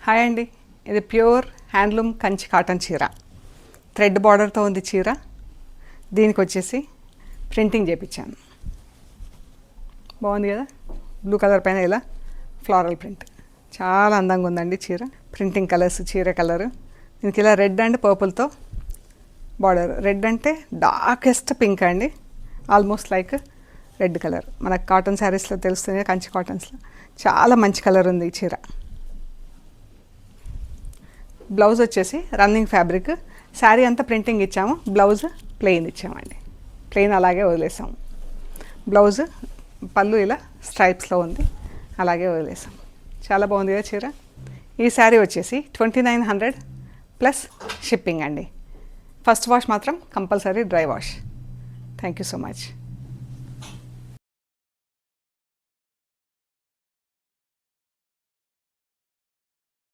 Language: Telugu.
హాయ్ అండి, ఇది ప్యూర్ హ్యాండ్లూమ్ కంచి కాటన్ చీర, థ్రెడ్ బార్డర్తో ఉంది చీర. దీనికి వచ్చేసి ప్రింటింగ్ చేయించాను. బాగుంది కదా, బ్లూ కలర్ పైన ఇలా ఫ్లోరల్ ప్రింట్, చాలా అందంగా ఉందండి చీర. ప్రింటింగ్ కలర్స్, చీర కలరు దీనికి ఇలా రెడ్ అండ్ పర్పుల్తో బార్డర్. రెడ్ అంటే డార్కెస్ట్ పింక్ అండి, ఆల్మోస్ట్ లైక్ రెడ్ కలర్. మనకు కాటన్ శారీస్లో తెలుస్తుంది, కంచి కాటన్స్లో చాలా మంచి కలర్ ఉంది ఈ చీర. బ్లౌజ్ వచ్చేసి రన్నింగ్ ఫ్యాబ్రిక్, శారీ అంతా ప్రింటింగ్ ఇచ్చాము, బ్లౌజ్ ప్లెయిన్ ఇచ్చామండి. ప్లెయిన్ అలాగే వదిలేసాము. బ్లౌజ్ పళ్ళు ఇలా స్ట్రైప్స్లో ఉంది, అలాగే వదిలేసాము. చాలా బాగుంది కదా చీర. ఈ శారీ వచ్చేసి 2900 ప్లస్ షిప్పింగ్ అండి. ఫస్ట్ వాష్ మాత్రం compulsory dry wash. Thank you so much.